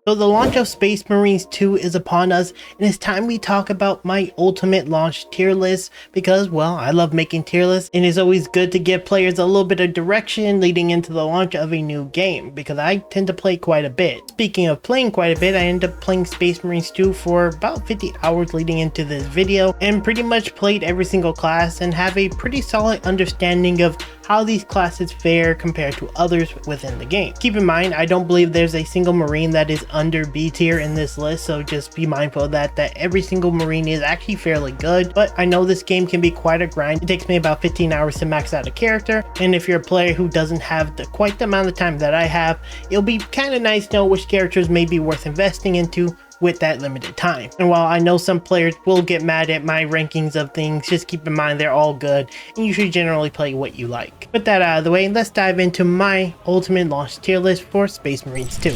So the launch of Space Marines 2 is upon us, and it's time we talk about my ultimate launch tier list because, well, I love making tier lists, and it's always good to give players a little bit of direction leading into the launch of a new game because I tend to play quite a bit. Speaking of playing quite a bit, I ended up playing Space Marines 2 for about 50 hours leading into this video and pretty much played every single class and have a pretty solid understanding of how these classes fare compared to others within the game. Keep in mind, I don't believe there's a single Marine that is under B tier in this list, so just be mindful of that every single Marine is actually fairly good, but I know this game can be quite a grind. It takes me about 15 hours to max out a character, and if you're a player who doesn't have quite the amount of time that I have, it'll be kind of nice to know which characters may be worth investing into with that limited time. And while I know some players will get mad at my rankings of things, just keep in mind they're all good and you should generally play what you like. With that out of the way, let's dive into my ultimate launch tier list for Space Marines 2.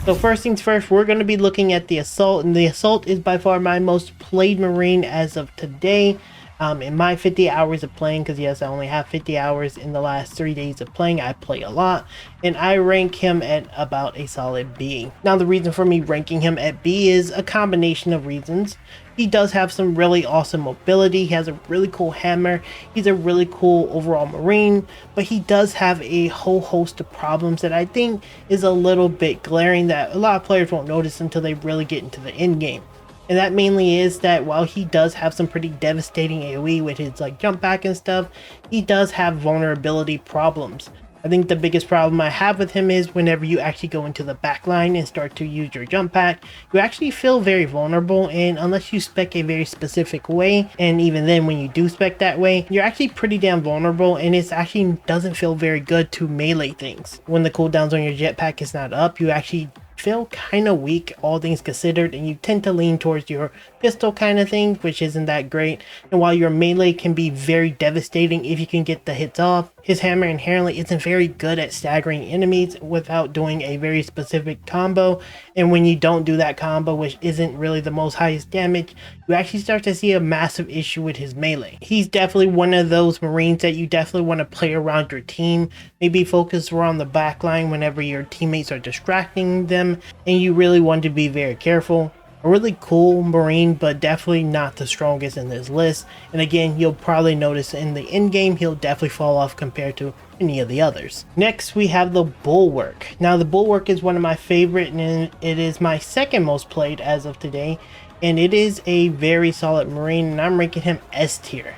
So first things first, we're going to be looking at the Assault, and the Assault is by far my most played Marine as of today. In my 50 hours of playing, because yes, I only have 50 hours in the last 3 days of playing, I play a lot, and I rank him at about a solid B. Now the reason for me ranking him at B is a combination of reasons. He does have some really awesome mobility, he has a really cool hammer, he's a really cool overall Marine, but he does have a whole host of problems that I think is a little bit glaring that a lot of players won't notice until they really get into the end game. And that mainly is that while he does have some pretty devastating AoE with his like jump back and stuff, he does have vulnerability problems. I think the biggest problem I have with him is whenever you actually go into the back line and start to use your jump pack, you actually feel very vulnerable, and unless you spec a very specific way, and even then when you do spec that way, you're actually pretty damn vulnerable, and it actually doesn't feel very good to melee things. When the cooldowns on your jetpack is not up, you actually feel kind of weak, all things considered, and you tend to lean towards your pistol kind of thing, which isn't that great. And while your melee can be very devastating if you can get the hits off, his hammer inherently isn't very good at staggering enemies without doing a very specific combo, and when you don't do that combo, which isn't really the most highest damage, you actually start to see a massive issue with his melee. He's definitely one of those Marines that you definitely want to play around your team, maybe focus around the back line whenever your teammates are distracting them, and you really want to be very careful. A really cool Marine, but definitely not the strongest in this list, and again, you'll probably notice in the end game he'll definitely fall off compared to any of the others. Next we have the Bulwark. Now the Bulwark is one of my favorite, and it is my second most played as of today, and it is a very solid Marine, and I'm ranking him S tier.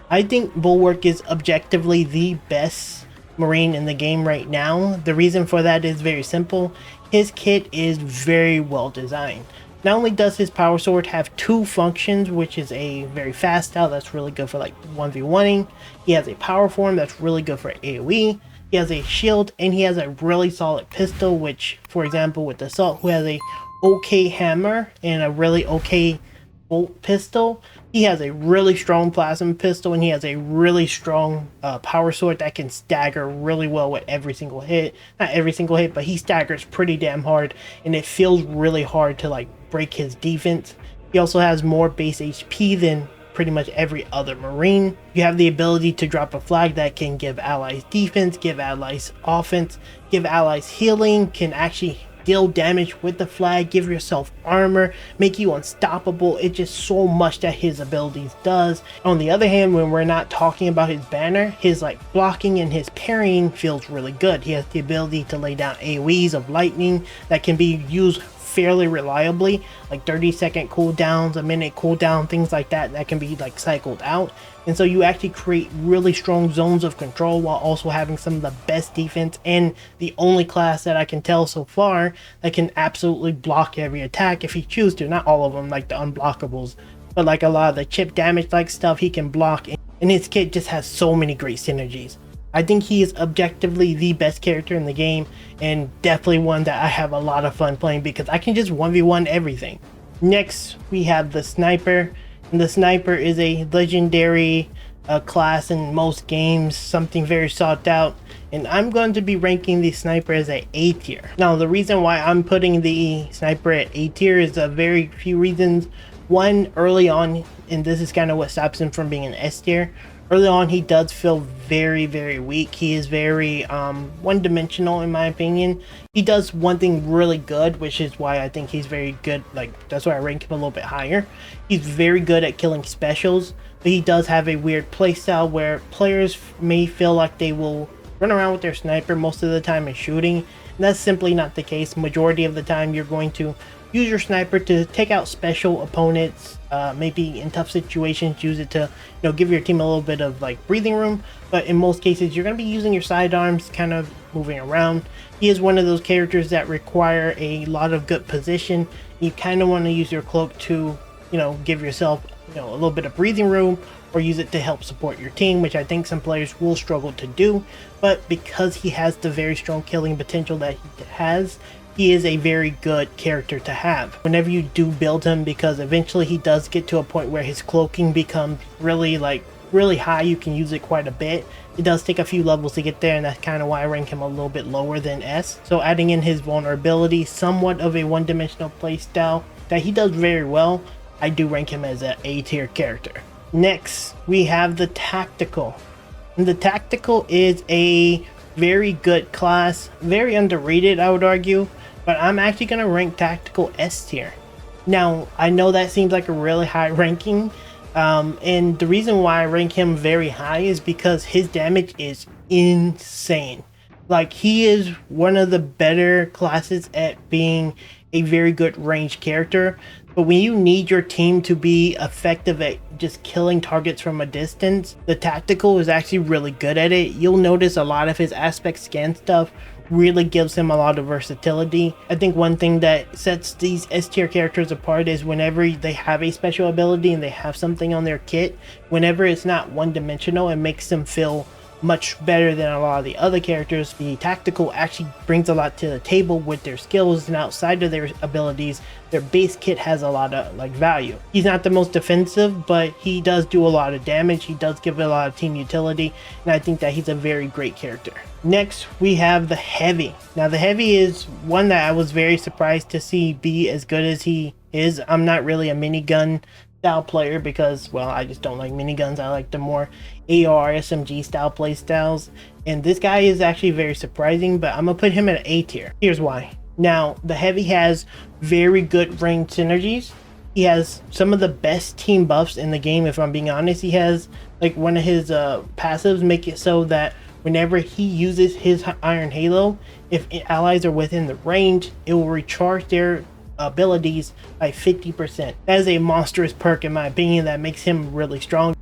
I think Bulwark is objectively the best Marine in the game right now. The reason for that is very simple. His kit is very well designed. Not only does his power sword have two functions, which is a very fast style that's really good for like 1v1ing, he has a power form that's really good for AoE, he has a shield, and he has a really solid pistol, which for example with the Assault, who has a okay hammer and a really okay bolt pistol, he has a really strong plasma pistol, and he has a really strong power sword that can stagger really well with every single hit. Not every single hit, but he staggers pretty damn hard, and it feels really hard to like break his defense. He also has more base HP than pretty much every other Marine. You have the ability to drop a flag that can give allies defense, give allies offense, give allies healing, can actually deal damage with the flag, give yourself armor, make you unstoppable. It's just so much that his abilities does. On the other hand, when we're not talking about his banner, his like blocking and his parrying feels really good. He has the ability to lay down AoEs of lightning that can be used fairly reliably, like 30-second cooldowns, a minute cooldown, things like that can be like cycled out. And so you actually create really strong zones of control while also having some of the best defense, and the only class that I can tell so far that can absolutely block every attack if you choose to. Not all of them, like the unblockables, but like a lot of the chip damage like stuff he can block, and his kit just has so many great synergies. I think he is objectively the best character in the game, and definitely one that I have a lot of fun playing because I can just 1v1 everything. Next we have the Sniper, and the Sniper is a legendary class in most games, something very sought out, and I'm going to be ranking the Sniper as a A tier. Now the reason why I'm putting the Sniper at A tier is a very few reasons. One, early on, and this is kind of what stops him from being an S tier, Early on, he does feel very weak. He is very one-dimensional in my opinion. He does one thing really good, which is why I think he's very good. Like, that's why I rank him a little bit higher. He's very good at killing specials, but he does have a weird playstyle where players may feel like they will run around with their sniper most of the time and shooting. And that's simply not the case. Majority of the time, you're going to use your sniper to take out special opponents. Maybe in tough situations, use it to, you know, give your team a little bit of like breathing room. But in most cases, you're going to be using your sidearms, kind of moving around. He is one of those characters that require a lot of good position. You kind of want to use your cloak to, you know, give yourself, you know, a little bit of breathing room, or use it to help support your team, which I think some players will struggle to do. But because he has the very strong killing potential that he has, he is a very good character to have whenever you do build him, because eventually he does get to a point where his cloaking becomes really high. You can use it quite a bit. It does take a few levels to get there, and that's kind of why I rank him a little bit lower than S. So adding in his vulnerability, somewhat of a one-dimensional playstyle that he does very well, I do rank him as an A tier character. Next, we have the Tactical. And the Tactical is a very good class, very underrated, I would argue, but I'm actually going to rank Tactical S tier. Now, I know that seems like a really high ranking, and the reason why I rank him very high is because his damage is insane. Like, he is one of the better classes at being a very good ranged character. But when you need your team to be effective at just killing targets from a distance, the Tactical is actually really good at it. You'll notice a lot of his aspect scan stuff really gives him a lot of versatility. I think one thing that sets these S tier characters apart is whenever they have a special ability and they have something on their kit, whenever it's not one dimensional, it makes them feel much better than a lot of the other characters. The Tactical actually brings a lot to the table with their skills, and outside of their abilities, their base kit has a lot of like value. He's not the most defensive, but he does do a lot of damage. He does give it a lot of team utility, and I think that he's a very great character. Next, we have the Heavy. Now, the Heavy is one that I was very surprised to see be as good as he is. I'm not really a minigun style player because, well, I just don't like miniguns. I like the more AR SMG style play styles, and this guy is actually very surprising, but I'm gonna put him at A tier. Here's why. Now, the Heavy has very good range synergies. He has some of the best team buffs in the game, if I'm being honest. He has like one of his passives make it so that whenever he uses his Iron Halo, if allies are within the range, it will recharge their abilities by 50%. That is a monstrous perk in my opinion that makes him really strong.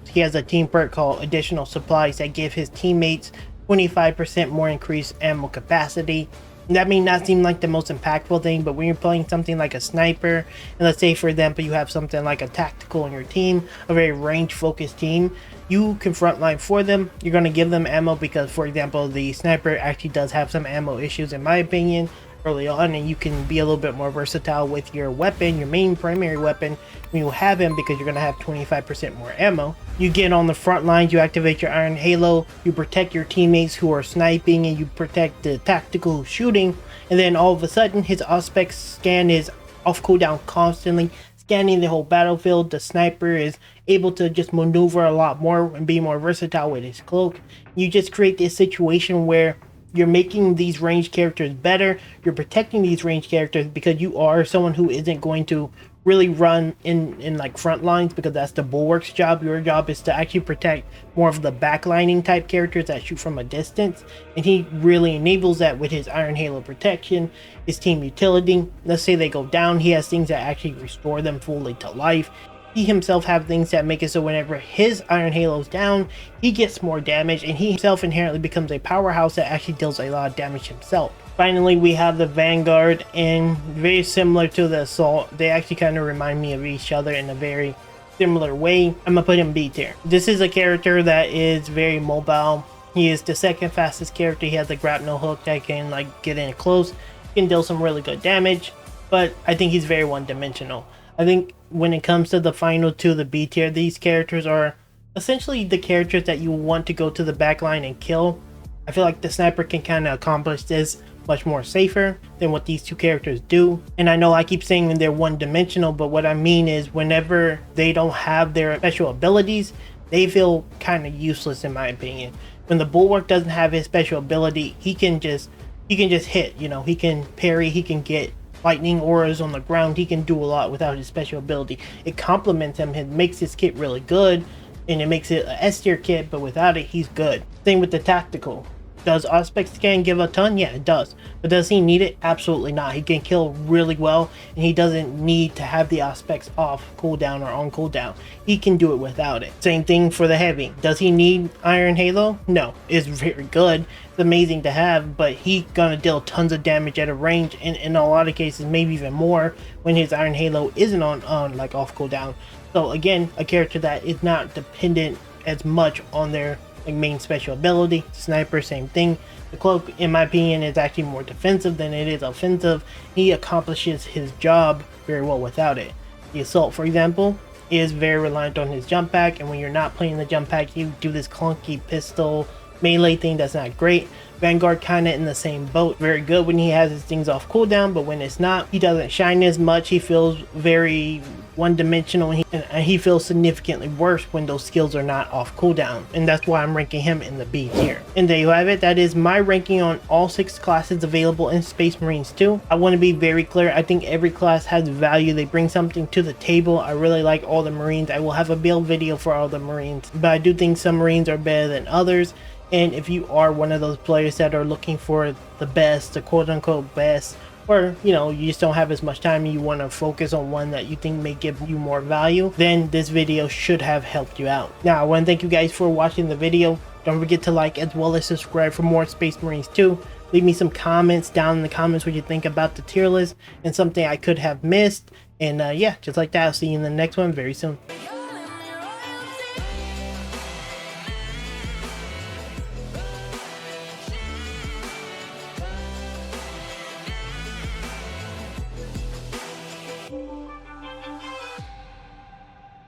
He has a team perk called Additional Supplies that give his teammates 25% more increased ammo capacity. That may not seem like the most impactful thing, but when you're playing something like a sniper, and let's say for example you have something like a Tactical in your team, a very range focused team, you can frontline for them. You're going to give them ammo because, for example, the sniper actually does have some ammo issues in my opinion early on, and you can be a little bit more versatile with your weapon, your main primary weapon, when you have him, because you're going to have 25% more ammo. You get on the front lines, you activate your Iron Halo, you protect your teammates who are sniping, and you protect the Tactical shooting, and then all of a sudden his aspect scan is off cooldown constantly, scanning the whole battlefield. The sniper is able to just maneuver a lot more and be more versatile with his cloak. You just create this situation where you're making these ranged characters better, you're protecting these ranged characters because you are someone who isn't going to really run in like front lines, because that's the Bulwark's job. Your job is to actually protect more of the backlining type characters that shoot from a distance, and he really enables that with his Iron Halo protection, his team utility. Let's say they go down, he has things that actually restore them fully to life. He himself have things that make it so whenever his Iron Halo's down, he gets more damage, and he himself inherently becomes a powerhouse that actually deals a lot of damage himself. Finally, we have the Vangard, and very similar to the Assault, they actually kind of remind me of each other in a very similar way. I'm gonna put him B tier. This is a character that is very mobile. He is the second fastest character. He has a grapnel hook that can like get in close, can deal some really good damage, but I think he's very one-dimensional. I think when it comes to the final two, the B tier, these characters are essentially the characters that you want to go to the backline and kill. I feel like the sniper can kind of accomplish this much more safer than what these two characters do. And I know I keep saying they're one-dimensional, but what I mean is whenever they don't have their special abilities, they feel kind of useless in my opinion. When the Bulwark doesn't have his special ability, he can just hit, you know, he can parry, he can get lightning auras on the ground, he can do a lot without his special ability. It complements him, it makes his kit really good, and it makes it a S tier kit, but without it, he's good. Same with the tactical. Does Aspect Scan give a ton? Yeah, it does. But does he need it? Absolutely not. He can kill really well, and he doesn't need to have the Aspects off cooldown or on cooldown. He can do it without it. Same thing for the Heavy. Does he need Iron Halo? No. It's very good. It's amazing to have, but he's gonna deal tons of damage at a range, and in a lot of cases, maybe even more, when his Iron Halo isn't on like off cooldown. So again, a character that is not dependent as much on their main special ability. Sniper, same thing. The Cloak, in my opinion, is actually more defensive than it is offensive. He accomplishes his job very well without it. The Assault, for example, is very reliant on his jump pack, and when you're not playing the jump pack, you do this clunky pistol melee thing that's not great. Vangard kind of in the same boat. Very good when he has his things off cooldown, but when it's not, he doesn't shine as much. He feels very one-dimensional, and he feels significantly worse when those skills are not off cooldown, and that's why I'm ranking him in the B tier. And there you have it. That is my ranking on all 6 classes available in Space Marines 2. I want to be very clear. I think every class has value. They bring something to the table. I really like all the Marines. I will have a build video for all the Marines, but I do think some Marines are better than others. And if you are one of those players that are looking for the best, the quote-unquote best, or you know, you just don't have as much time and you want to focus on one that you think may give you more value, then this video should have helped you out. Now I want to thank you guys for watching the video. Don't forget to like as well as subscribe for more Space Marines 2. Leave me some comments down in the comments what you think about the tier list and something I could have missed. And yeah, just like that, I'll see you in the next one very soon.